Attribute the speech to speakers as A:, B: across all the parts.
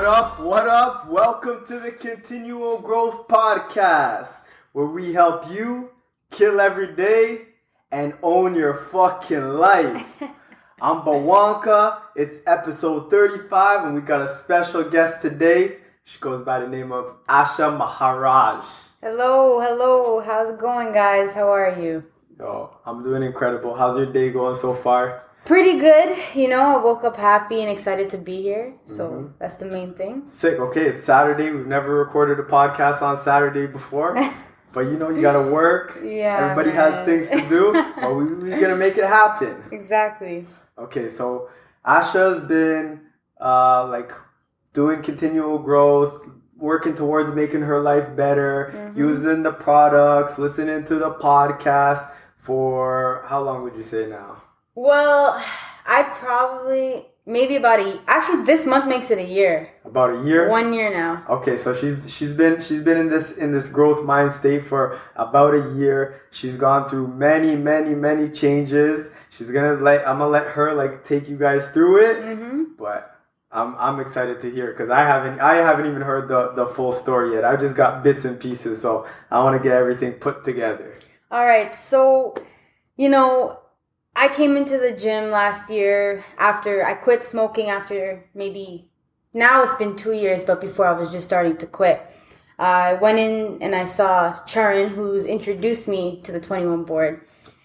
A: What up? What up? Welcome to the Continual Growth podcast, where we help you kill every day and own your fucking life. I'm Bwanka. It's episode 35, and we got a special guest today. She goes by the name of Asha Maharaj.
B: Hello. How's it going, guys? How are you?
A: Yo, I'm doing incredible. How's your day going so far?
B: Pretty good. I woke up happy and excited to be here. So that's the main thing.
A: Sick. Okay, it's Saturday. We've never recorded a podcast on Saturday before. But you gotta work.
B: Yeah.
A: Everybody has things to do. But we're gonna make it happen.
B: Exactly.
A: Okay, so Asha's been doing continual growth, working towards making her life better, using the products, listening to the podcast for how long would you say now?
B: Well, I probably maybe actually this month makes it a year.
A: About a year?
B: 1 year now.
A: Okay, so she's been in this growth mind state for about a year. She's gone through many changes. I'm gonna let her take you guys through it. But I'm excited to hear because I haven't even heard the full story yet. I just got bits and pieces, so I want to get everything put together.
B: All right, so I came into the gym last year after I quit smoking after now it's been 2 years, but before I was just starting to quit. I went in and I saw Charan, who's introduced me to the 21 board.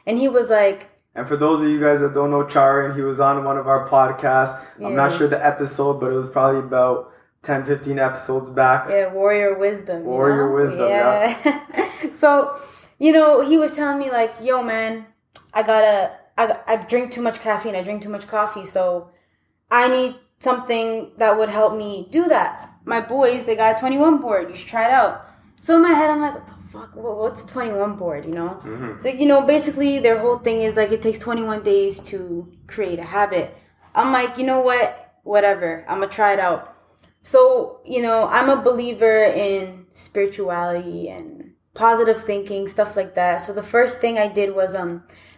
B: And he was like...
A: And for those of you guys that don't know Charan, he was on one of our podcasts. Yeah. I'm not sure the episode, but it was probably about 10, 15 episodes back.
B: Yeah, Warrior Wisdom.
A: Wisdom, yeah.
B: So, he was telling me yo, man, I drink too much caffeine. I drink too much coffee. So I need something that would help me do that. My boys, they got a 21 board. You should try it out. So in my head, I'm like, what the fuck? What's a 21 board, So, basically their whole thing is it takes 21 days to create a habit. I'm like, you know what? Whatever. I'm going to try it out. So, I'm a believer in spirituality and positive thinking, stuff like that. So the first thing I did was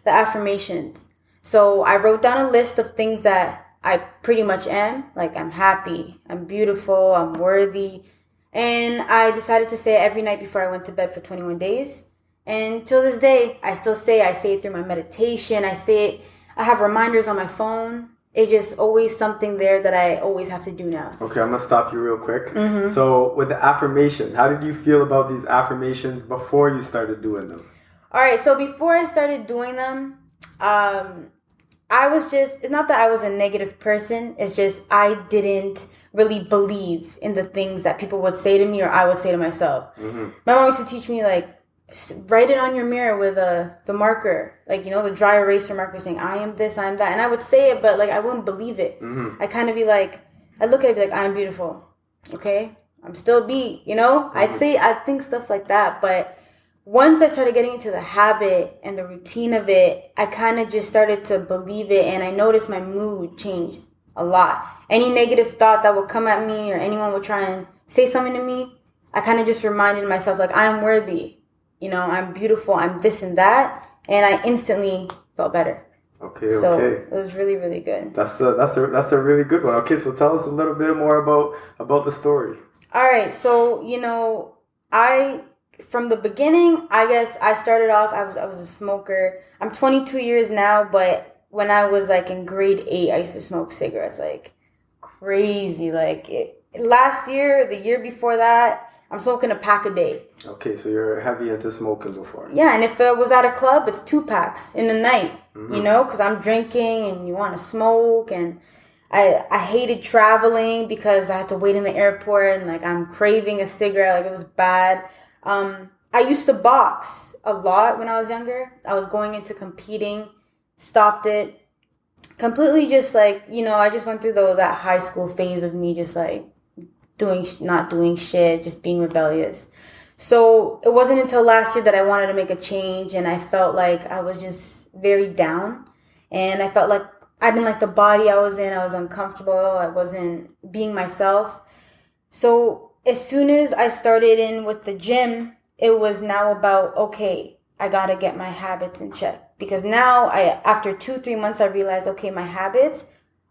B: the affirmations. So I wrote down a list of things that I pretty much am. I'm happy, I'm beautiful, I'm worthy. And I decided to say it every night before I went to bed for 21 days. And till this day, I say it through my meditation. I have reminders on my phone. It's just always something there that I always have to do now. Okay, I'm going to stop you real quick. So with the affirmations, how did you feel about these affirmations before you started doing them? All right, so before I started doing them, it's not that I was a negative person. It's just I didn't really believe in the things that people would say to me or I would say to myself. My mom used to teach me, write it on your mirror with the marker, the dry eraser marker saying, I am this, I am that. And I would say it, but, I wouldn't believe it. I kind of be I'd look at it and be I'm beautiful. Okay? I'm still B, I'd think stuff like that, but... Once I started getting into the habit and the routine of it, I kind of just started to believe it, and I noticed my mood changed a lot. Any negative thought that would come at me or anyone would try and say something to me, I kind of just reminded myself, I'm worthy. I'm beautiful, I'm this and that, and I instantly felt better. Okay. So it was really, really good. That's a really good one. Okay, so tell us a little bit more about the story. All right, so, from the beginning, I guess I started off, I was a smoker. I'm 22 years now, but when I was in grade 8, I used to smoke cigarettes crazy. Last year, the year before that, I'm smoking a pack a day. Okay, so you're heavy into smoking before. Yeah, and if I was at a club, it's 2 packs in the night, because I'm drinking and you want to smoke. And I hated traveling because I had to wait in the airport and I'm craving a cigarette. It was bad. I used to box a lot when I was younger. I was going into competing, stopped it. Completely just I just went through that high school phase of me just not doing shit, just being rebellious. So it wasn't until last year that I wanted to make a change, and I felt I was just very down. And I felt I didn't like the body I was in. I was uncomfortable. I wasn't being myself. So as soon as I started in with the gym, it was now about, okay, I got to get my habits in check. Because now, after 2-3 months, I realized, okay, my habits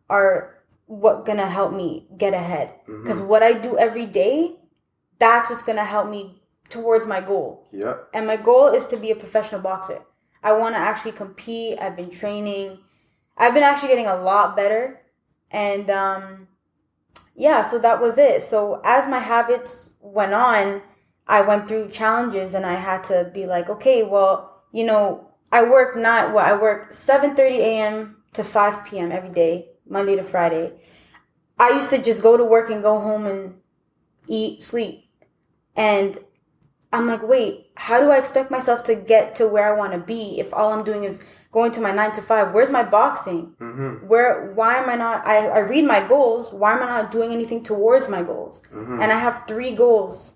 B: are what's gonna help me get ahead. Because what I do every day, that's what's gonna help me towards my goal.
A: Yeah.
B: And my goal is to be a professional boxer. I want to actually compete. I've been training. I've been actually getting a lot better. And yeah, so that was it. So as my habits went on, I went through challenges and I had to be like, okay, well, you know, I work 7:30 a.m. to 5 p.m. every day, Monday to Friday. I used to just go to work and go home and eat, sleep. And I'm like, wait, how do I expect myself to get to where I want to be if all I'm doing is going to my 9 to 5? Where's my boxing? Why am I not, I read my goals. Why am I not doing anything towards my goals? And I have 3 goals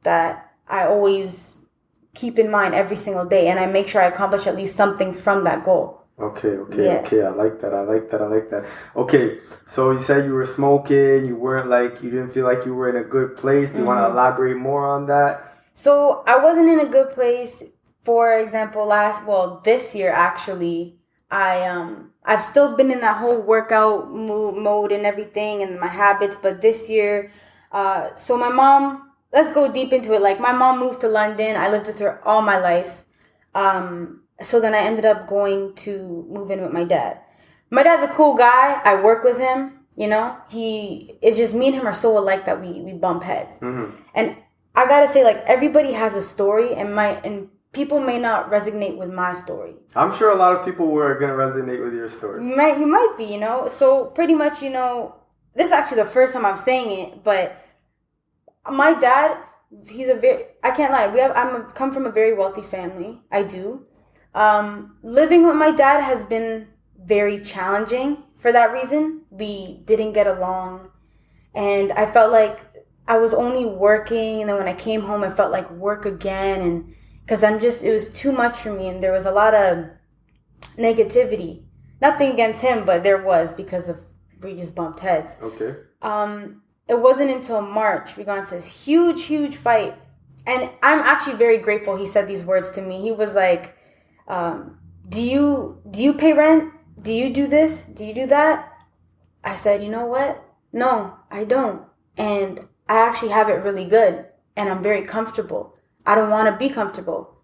B: that I always keep in mind every single day. And I make sure I accomplish at least something from that goal.
A: Okay. I like that. Okay, so you said you were smoking. You didn't feel like you were in a good place. Do you want to elaborate more on that?
B: So I wasn't in a good place. For example, this year actually, I've still been in that whole workout mode and everything and my habits. But this year, so my mom, let's go deep into it. Like my mom moved to London. I lived with her all my life. So then I ended up going to move in with my dad. My dad's a cool guy. I work with him. You know, it's just me and him are so alike that we bump heads. And I gotta say, like, everybody has a story, and people may not resonate with my story.
A: I'm sure a lot of people were gonna resonate with your story.
B: You might be, you know. So pretty much, you know, this is actually the first time I'm saying it, but my dad, I can't lie. I'm come from a very wealthy family. I do. Living with my dad has been very challenging for that reason. We didn't get along, and I felt like I was only working, and then when I came home, I felt like work again, and because it was too much for me, and there was a lot of negativity. Nothing against him, but there was because we just bumped heads.
A: Okay.
B: It wasn't until March we got into this huge fight, and I'm actually very grateful he said these words to me. He was like, "Do you pay rent? Do you do this? Do you do that?" I said, "You know what? No, I don't, and I actually have it really good, and I'm very comfortable. I don't want to be comfortable."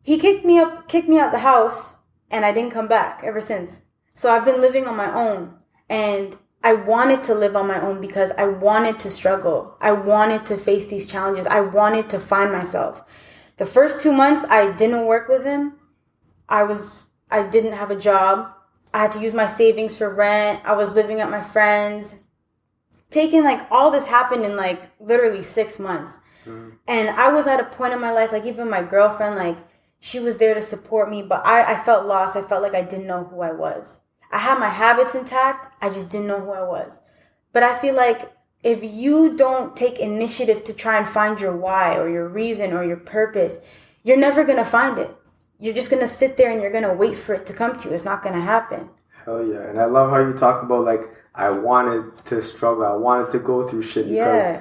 B: He kicked me out the house, and I didn't come back ever since. So I've been living on my own, and I wanted to live on my own because I wanted to struggle. I wanted to face these challenges. I wanted to find myself. The first 2 months, I didn't work with him. I didn't have a job. I had to use my savings for rent. I was living at my friends'. All this happened in literally 6 months. And I was at a point in my life, like even my girlfriend, she was there to support me, but I felt lost. I felt like I didn't know who I was. I had my habits intact. I just didn't know who I was. But I feel like if you don't take initiative to try and find your why or your reason or your purpose, you're never going to find it. You're just going to sit there and you're going to wait for it to come to you. It's not going to happen.
A: Hell yeah. And I love how you talk about I wanted to struggle. I wanted to go through shit because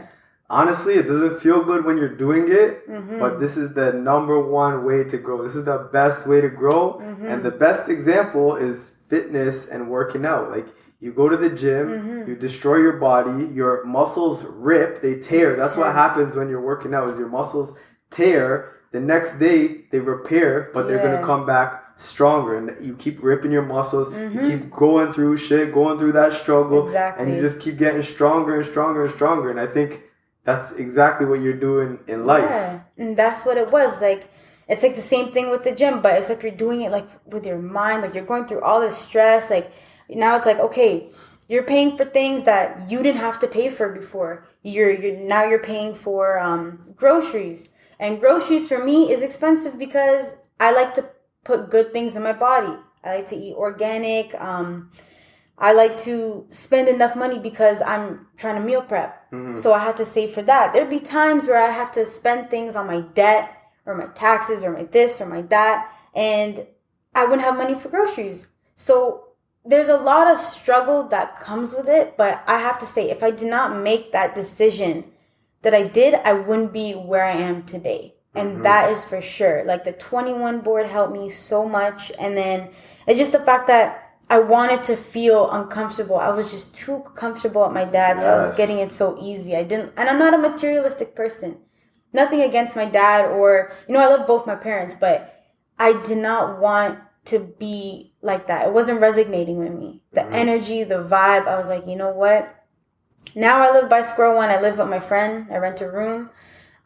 A: honestly, it doesn't feel good when you're doing it, but this is the number one way to grow. This is the best way to grow. And the best example is fitness and working out. You go to the gym, you destroy your body, your muscles rip, they tear. That's what happens when you're working out is your muscles tear. The next day they repair, but they're going to come back stronger, and you keep ripping your muscles, you keep going through that struggle, and you just keep getting stronger and stronger and stronger. And I think that's exactly what you're doing in life.
B: Yeah, and that's what it was. It's the same thing with the gym, but it's you're doing it with your mind, you're going through all this stress. Now it's okay, you're paying for things that you didn't have to pay for before. You're paying for groceries, and groceries for me is expensive because I like to put good things in my body. I like to eat organic. I like to spend enough money because I'm trying to meal prep. So I had to save for that. There'd be times where I have to spend things on my debt or my taxes or my this or my that, and I wouldn't have money for groceries. So there's a lot of struggle that comes with it, but I have to say, if I did not make that decision that I did, I wouldn't be where I am today. And that is for sure. The 21 board helped me so much. And then it's just the fact that I wanted to feel uncomfortable. I was just too comfortable at my dad's house, getting it so easy. And I'm not a materialistic person. Nothing against my dad or, I love both my parents, but I did not want to be like that. It wasn't resonating with me. The energy, the vibe, I was like, you know what? Now I live by Square One. I live with my friend. I rent a room.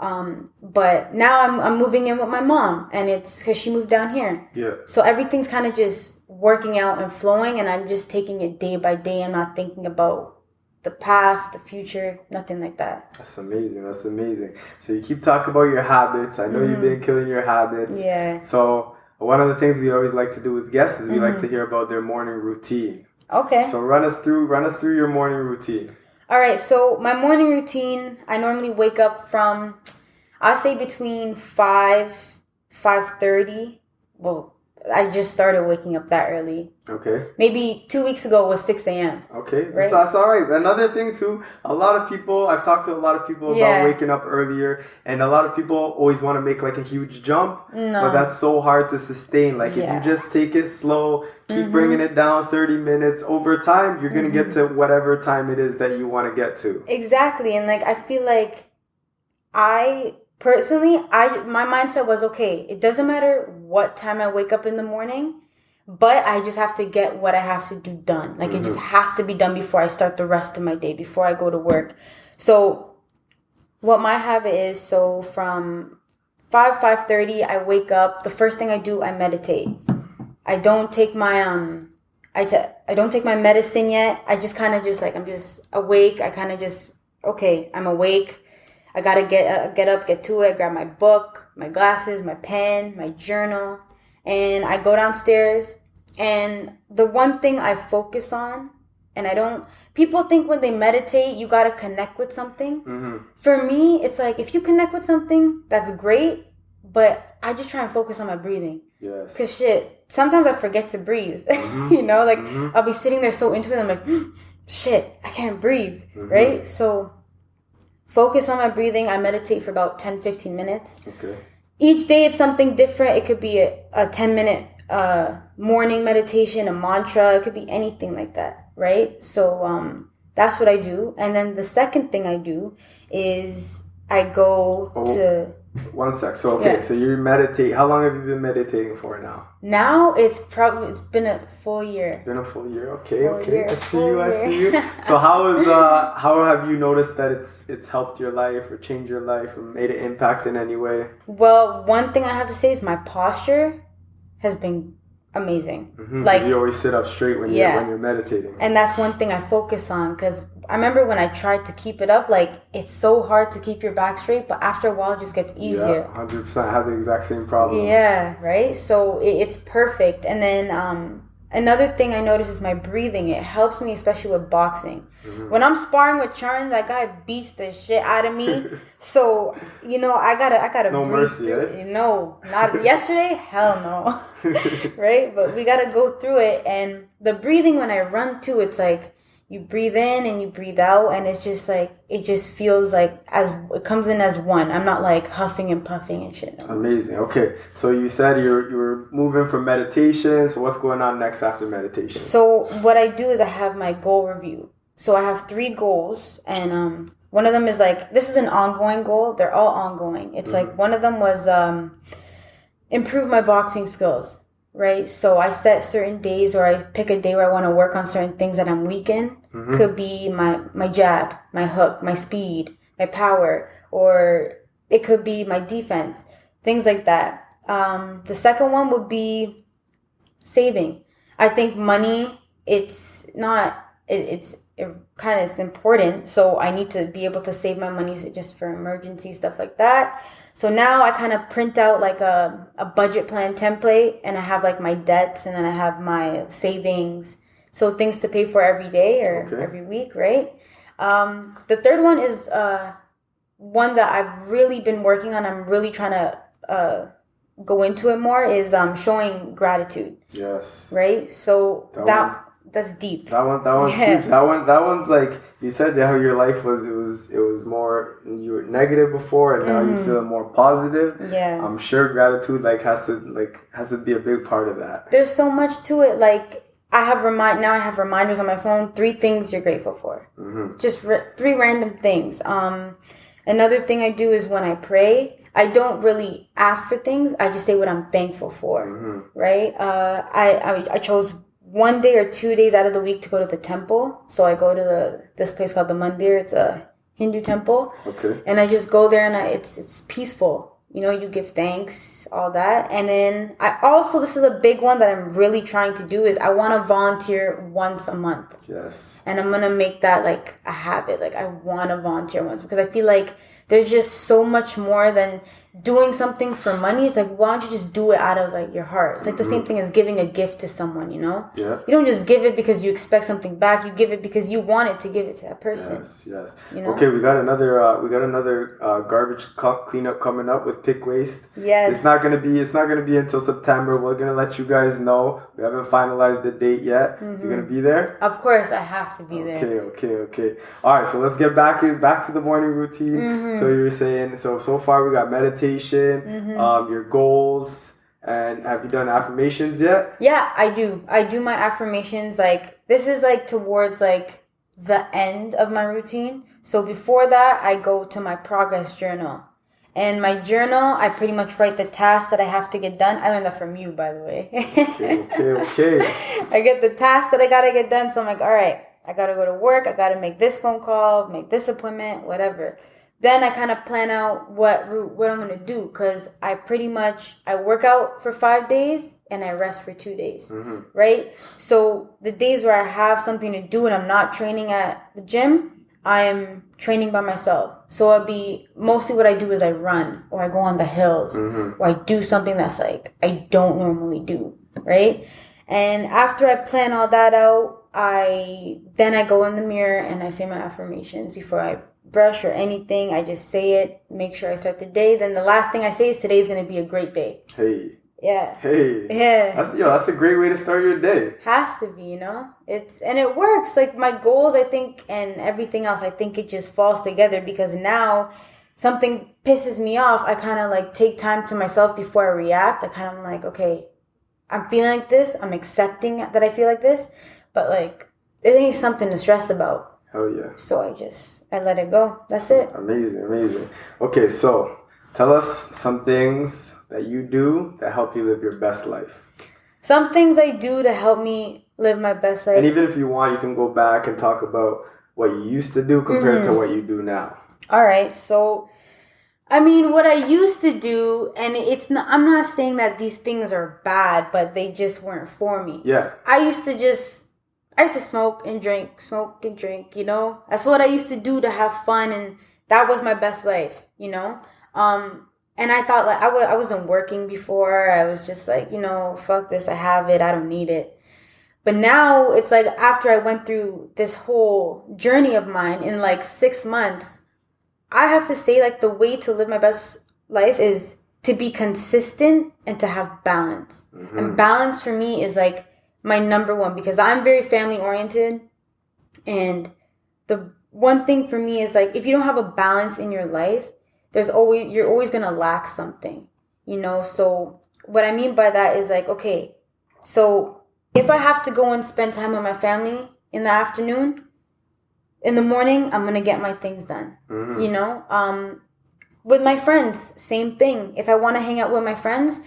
B: But now I'm moving in with my mom, and it's because she moved down here.
A: Yeah.
B: So everything's kind of just working out and flowing, and I'm just taking it day by day. I'm not thinking about the past, the future, nothing like that.
A: That's amazing. So you keep talking about your habits. I know you've been killing your habits.
B: Yeah.
A: So one of the things we always like to do with guests is we like to hear about their morning routine.
B: Okay.
A: So run us through your morning routine.
B: All right, so my morning routine, I normally wake up from, I'll say between 5:30. Well, I just started waking up that early.
A: Okay.
B: Maybe 2 weeks ago was 6 a.m.
A: Okay,
B: right?
A: that's all right. Another thing too, I've talked to a lot of people about waking up earlier, and a lot of people always want to make like a huge jump, but that's so hard to sustain. Like if you just take it slow, keep bringing it down 30 minutes, over time, you're going to get to whatever time it is that you want to get to.
B: Exactly. And like, I feel like personally, my mindset was, okay, it doesn't matter what time I wake up in the morning, but I just have to get what I have to do done. Like it just has to be done before I start the rest of my day, before I go to work. So what my habit is, so from 5:30, I wake up. The first thing I do, I meditate. I don't take my I don't take my medicine yet. I just kind of just like, I'm just awake. I kind of just, okay, I'm awake. I gotta get up, get to it, grab my book, my glasses, my pen, my journal, and I go downstairs. And the one thing I focus on, people think when they meditate, you gotta connect with something. For me, it's like, if you connect with something, that's great, but I just try and focus on my breathing.
A: Yes.
B: Cause sometimes I forget to breathe, I'll be sitting there so into it, I'm like, shit, I can't breathe, right? So focus on my breathing. I meditate for about 10-15 minutes.
A: Okay.
B: Each day it's something different. It could be a 10-minute morning meditation, a mantra. It could be anything like that, right? So that's what I do. And then the second thing I do is I go to...
A: One sec. So, so you meditate. How long have you been meditating for now?
B: Now it's been a full year.
A: Been a full year. Okay. I see you. So how have you noticed that it's helped your life or changed your life or made an impact in any way?
B: Well, one thing I have to say is my posture has been amazing.
A: Like you always sit up straight when you're meditating.
B: And that's one thing I focus on, because I remember when I tried to keep it up, like it's so hard to keep your back straight, but after a while it just gets easier.
A: Yeah, 100%. I have the exact same problem.
B: Yeah, right? So it's perfect. And then another thing I notice is my breathing. It helps me, especially with boxing. When I'm sparring with Charn, that guy beats the shit out of me. So, I gotta
A: no
B: breathe
A: mercy,
B: through
A: eh?
B: it. No, not yesterday. Hell no. Right? But we gotta go through it. And the breathing, when I run too, it's like you breathe in and you breathe out, and it's just like, it just feels like it comes in as one. I'm not like huffing and puffing and shit. No.
A: Amazing. Okay, so you said you were moving from meditation. So what's going on next after meditation? So
B: what I do is I have my goal review. So I have 3 goals, and one of them is like, this is an ongoing goal. They're all ongoing. It's like, one of them was improve my boxing skills. Right? So I set certain days, or I pick a day where I want to work on certain things that I'm weak in. Could be my jab, my hook, my speed, my power, or it could be my defense, things like that. The second one would be saving. I think money, it's important. So I need to be able to save my money just for emergency stuff like that. So now I kind of print out like a budget plan template, and I have like my debts, and then I have my savings. So things to pay for every day or every week, right? The third one is one that I've really been working on. I'm really trying to go into it more, is showing gratitude. Yes. Right? So that's deep.
A: That one's huge. That one's like, you said how your life was, it was more, you were negative before, and now you feel more positive.
B: Yeah.
A: I'm sure gratitude has to be a big part of that.
B: There's so much to it. Like, I have reminders on my phone. 3 things you're grateful for. Just 3 random things. Another thing I do is when I pray, I don't really ask for things. I just say what I'm thankful for. Right? I chose 1 day or 2 days out of the week to go to the temple. So I go to this place called the Mandir. It's a Hindu temple.
A: Okay.
B: And I just go there, and it's peaceful. You know, you give thanks, all that. And then this is a big one that I'm really trying to do, is I want to volunteer once a month.
A: Yes.
B: And I'm going to make that like a habit. Like, I want to volunteer once, because I feel like there's just so much more than doing something for money. It's like, why don't you just do it out of like your heart? It's like the same thing as giving a gift to someone, you know?
A: Yeah.
B: You don't just give it because you expect something back. You give it because you want it to give it to that person.
A: Yes.
B: You know?
A: Okay, we got another garbage cleanup coming up with Pick Waste.
B: Yes.
A: It's not gonna be until September. We're gonna let you guys know. We haven't finalized the date yet. You're gonna be there?
B: Of course, I have to be there.
A: Okay. All right, so let's get back to the morning routine. So you were saying, so far we got meditation, your goals, and have you done affirmations yet?
B: Yeah, I do. I do my affirmations. Like, this is like towards like the end of my routine. So before that, I go to my progress journal. And my journal, I pretty much write the tasks that I have to get done. I learned that from you, by the way.
A: Okay.
B: I get the tasks that I gotta get done. So I'm like, all right, I gotta go to work. I gotta make this phone call, make this appointment, whatever. Then I kind of plan out what I'm going to do, because I work out for 5 days and I rest for 2 days, right? So the days where I have something to do and I'm not training at the gym, I'm training by myself. So mostly what I do is I run, or I go on the hills, or I do something that's like I don't normally do, right? And after I plan all that out, I go in the mirror and I say my affirmations before I brush or anything. I just say it, make sure I start the day. Then the last thing I say is, today's going to be a great day.
A: Hey.
B: Yeah.
A: That's a great way to start your day.
B: Has to be, you know? It works. Like, my goals, I think, and everything else, I think it just falls together, because now something pisses me off, I kind of like take time to myself before I react. I kind of like, okay, I'm feeling like this. I'm accepting that I feel like this, but like, it ain't something to stress about.
A: Hell yeah.
B: So I let it go. That's it.
A: Amazing. Okay, so tell us some things that you do that help you live your best life.
B: Some things I do to help me live my best life.
A: And even if you want, you can go back and talk about what you used to do compared to what you do now. All
B: right. So, I mean, what I used to do, and I'm not saying that these things are bad, but they just weren't for me.
A: Yeah.
B: I used to smoke and drink, you know? That's what I used to do to have fun, and that was my best life, you know? And I thought, like, I wasn't working before. I was just like, you know, fuck this, I have it, I don't need it. But now, it's like, after I went through this whole journey of mine in, like, 6 months, I have to say, like, the way to live my best life is to be consistent and to have balance. And balance for me is, like, my number one, because I'm very family oriented, and the one thing for me is, like, if you don't have a balance in your life, you're always gonna lack something, you know. So what I mean by that is, like, okay, so if I have to go and spend time with my family in the afternoon, in the morning I'm gonna get my things done, you know. With my friends, same thing. If I want to hang out with my friends,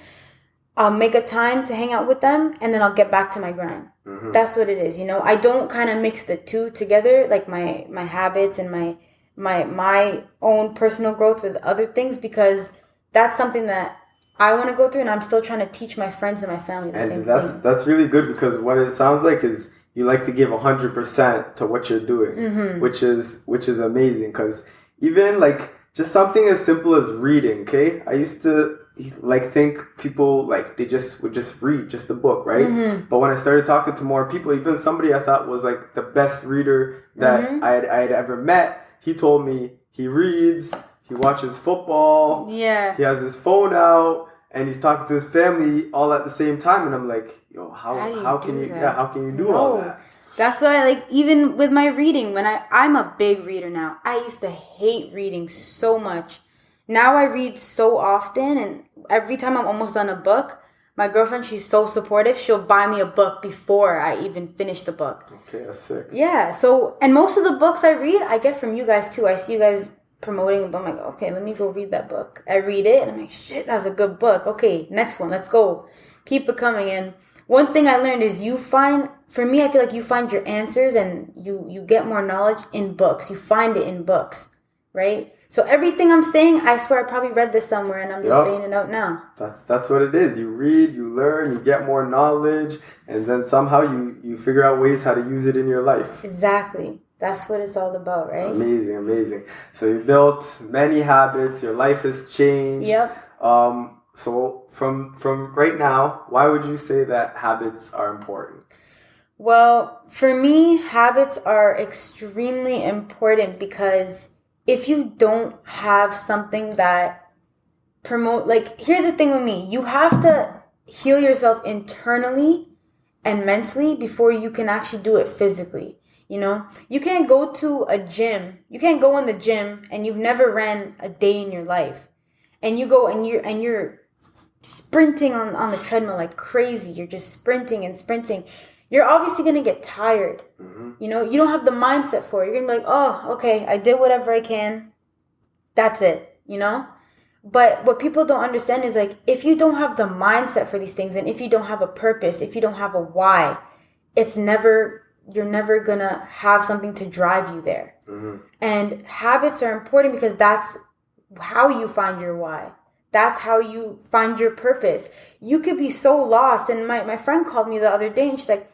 B: I'll make a time to hang out with them, and then I'll get back to my grind. That's what it is, you know. I don't kind of mix the two together, like my habits and my own personal growth with other things, because that's something that I want to go through, and I'm still trying to teach my friends and my family the same thing.
A: That's really good, because what it sounds like is you like to give 100% to what you're doing, which is amazing, because even like just something as simple as reading, okay? I used to like think people like they would just read just the book, right? But when I started talking to more people, even somebody I thought was like the best reader that I'd ever met, he told me he reads, he watches football, he has his phone out, and he's talking to his family all at the same time. And I'm like, yo, how can you do all that?
B: That's why, like, even with my reading, when I'm a big reader now. I used to hate reading so much. Now I read so often, and every time I'm almost done a book, My girlfriend, she's so supportive. She'll buy me a book before I even finish the book.
A: Okay, that's sick.
B: Yeah. So, and most of the books I read, I get from you guys too. I see you guys promoting a book. I'm like, okay, let me go read that book. I read it and I'm like, shit, that's a good book. Okay, next one. Let's go. Keep it coming. And one thing I learned is for me, I feel like you find your answers and you get more knowledge in books. You find it in books, right? So everything I'm saying, I swear I probably read this somewhere and I'm just saying it out now.
A: That's what it is. You read, you learn, you get more knowledge, and then somehow you figure out ways how to use it in your life.
B: Exactly. That's what it's all about, right?
A: Amazing. So you built many habits, your life has changed.
B: Yep.
A: So from right now, why would you say that habits are important?
B: Well, for me, habits are extremely important because if you don't have something that here's the thing with me, you have to heal yourself internally and mentally before you can actually do it physically. You know, you can't go to a gym. You can't go in the gym and you've never ran a day in your life, and you go and you're sprinting on the treadmill like crazy. You're just sprinting and sprinting. You're obviously gonna get tired.
A: Mm-hmm.
B: You know, you don't have the mindset for it. You're gonna be like, oh, okay, I did whatever I can. That's it. You know. But what people don't understand is like, if you don't have the mindset for these things, and if you don't have a purpose, if you don't have a why, you're never gonna have something to drive you there.
A: Mm-hmm.
B: And habits are important because that's how you find your why. That's how you find your purpose. You could be so lost. And my friend called me the other day and she's like,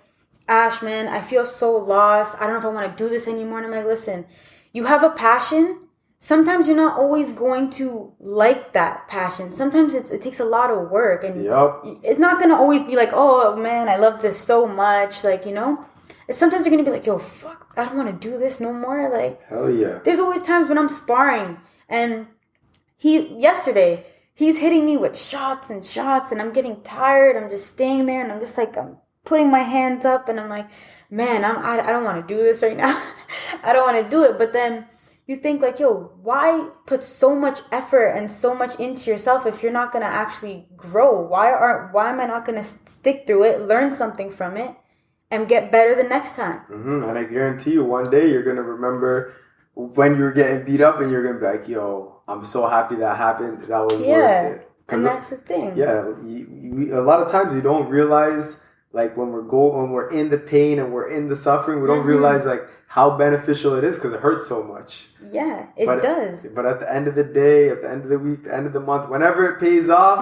B: Ash, man, I feel so lost. I don't know if I want to do this anymore. And I'm like, listen, you have a passion. Sometimes you're not always going to like that passion. Sometimes it takes a lot of work. And it's not going to always be like, oh, man, I love this so much. Like, you know, sometimes you're going to be like, yo, fuck, I don't want to do this no more. Like,
A: hell yeah.
B: There's always times when I'm sparring and yesterday, he's hitting me with shots and I'm getting tired. I'm just staying there and I'm just like, I'm putting my hands up and I'm like, man, I don't want to do this right now. I don't want to do it. But then you think like, yo, why put so much effort and so much into yourself if you're not going to actually grow? Why am I not going to stick through it, learn something from it, and get better the next time?
A: Mm-hmm. And I guarantee you one day you're going to remember when you were getting beat up and you're going to be like, yo, I'm so happy that happened. That was worth it.
B: And that's the thing.
A: Yeah. A lot of times you don't realize, like when we're in the pain and we're in the suffering, we don't realize like how beneficial it is because it hurts so much.
B: Yeah, it does.
A: But at the end of the day, at the end of the week, the end of the month, whenever it pays off,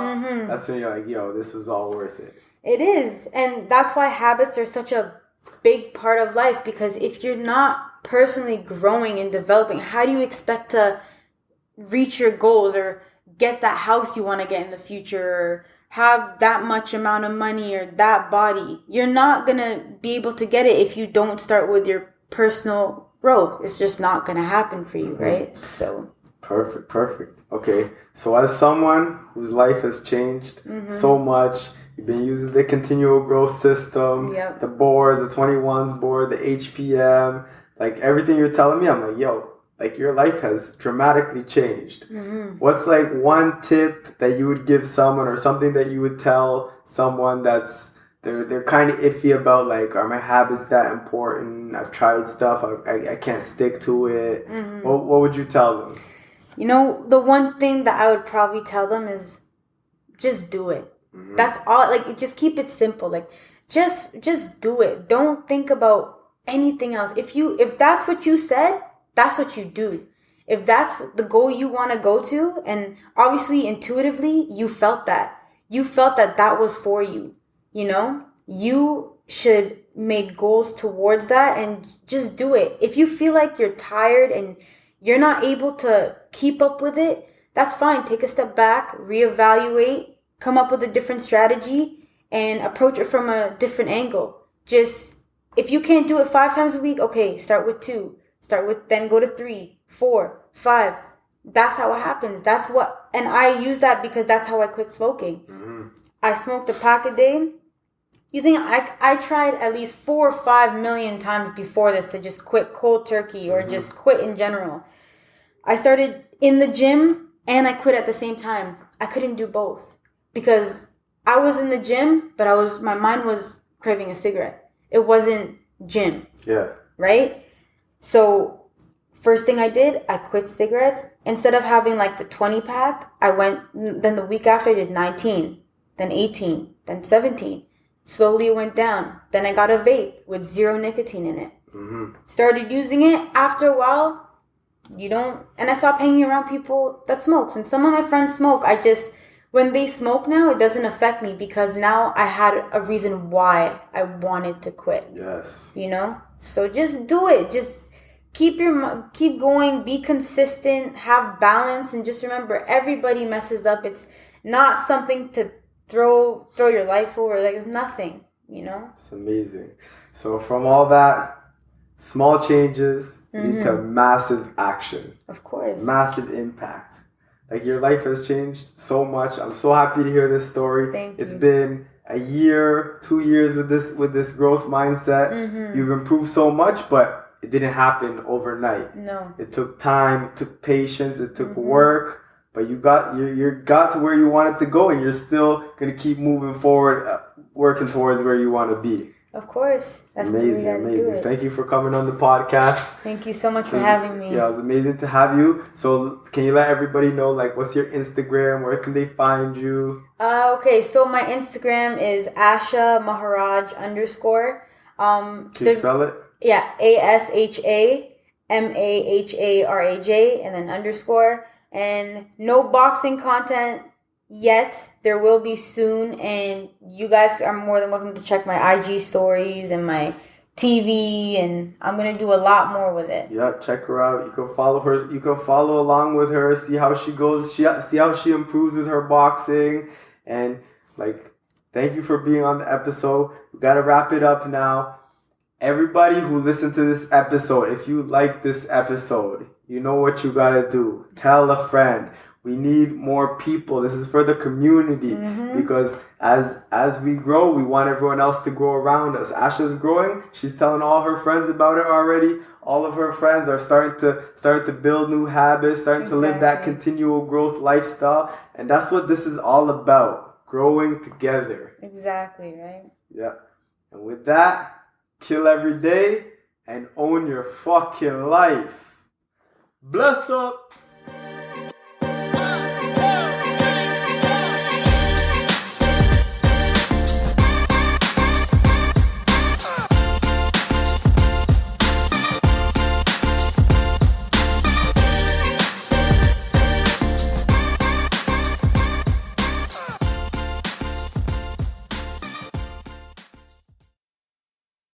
A: that's when you're like, yo, this is all worth it.
B: It is. And that's why habits are such a big part of life, because if you're not personally growing and developing, how do you expect to reach your goals or get that house you want to get in the future or have that much amount of money or that body? You're not going to be able to get it if you don't start with your personal growth. It's just not going to happen for you, right? So
A: perfect. Okay, so as someone whose life has changed so much, you've been using the continual growth system, the boards, the 21s board, the HPM, like everything you're telling me, I'm like, yo, like your life has dramatically changed. What's like one tip that you would give someone or something that you would tell someone that's they're kind of iffy about, like, are my habits that important? I've tried stuff, I can't stick to it. What would you tell them?
B: You know, the one thing that I would probably tell them is just do it. That's all. Like, just keep it simple. Like, just do it. Don't think about anything else. If that's what you said, that's what you do. If that's the goal you want to go to, and obviously intuitively you felt that that was for you, you know, you should make goals towards that and just do it. If you feel like you're tired and you're not able to keep up with it, that's fine. Take a step back, reevaluate, come up with a different strategy and approach it from a different angle. Just, if you can't do it 5 times a week, okay, start with 2. Then go to 3, 4, 5. That's how it happens. And I use that because that's how I quit smoking. I smoked a pack a day. You think I tried at least 4 or 5 million times before this to just quit cold turkey or just quit in general. I started in the gym and I quit at the same time. I couldn't do both because I was in the gym, but my mind was craving a cigarette. It wasn't gym.
A: Yeah.
B: Right? So first thing I did, I quit cigarettes. Instead of having like the 20 pack, then the week after I did 19, then 18, then 17. Slowly it went down. Then I got a vape with 0 nicotine in it.
A: Mm-hmm.
B: Started using it. After a while, and I stopped hanging around people that smokes. And some of my friends smoke. When they smoke now, it doesn't affect me because now I had a reason why I wanted to quit.
A: Yes.
B: So just do it. Just keep going, be consistent, have balance, and just remember everybody messes up. It's not something to throw your life over. Like it's nothing,
A: It's amazing. So from all that, small changes lead to massive action.
B: Of course.
A: Massive impact. Like your life has changed so much. I'm so happy to hear this story.
B: Thank you.
A: It's been a year, 2 years with this growth mindset. Mm-hmm. You've improved so much, but it didn't happen overnight.
B: No.
A: It took time, it took patience, it took work, but you got to where you wanted to go, and you're still gonna keep moving forward, working towards where you want to be.
B: Of course. That's
A: amazing. Thank you for coming on the podcast.
B: Thank you so much for having me.
A: Yeah, it was amazing to have you. So can you let everybody know, like, what's your Instagram? Where can they find you?
B: Okay, so my Instagram is Asha Maharaj _.
A: Can you spell it?
B: Yeah, ASHAMAHARAJ and then _. And no boxing content yet. There will be soon, and you guys are more than welcome to check my IG stories and my TV, and I'm gonna do a lot more with it.
A: Yeah, check her out. You can follow her. You can follow along with her. See how she goes. See how she improves with her boxing. And thank you for being on the episode. We gotta wrap it up now. Everybody who listened to this episode, if you like this episode, you know what you gotta do. Tell a friend. We need more people. This is for the community because as we grow, we want everyone else to grow around us. Asha's growing. She's telling all her friends about it already. All of her friends are starting to build new habits, starting to live that continual growth lifestyle. And that's what this is all about. Growing together.
B: Exactly, right?
A: Yeah. And with that, kill every day and own your fucking life. Bless up.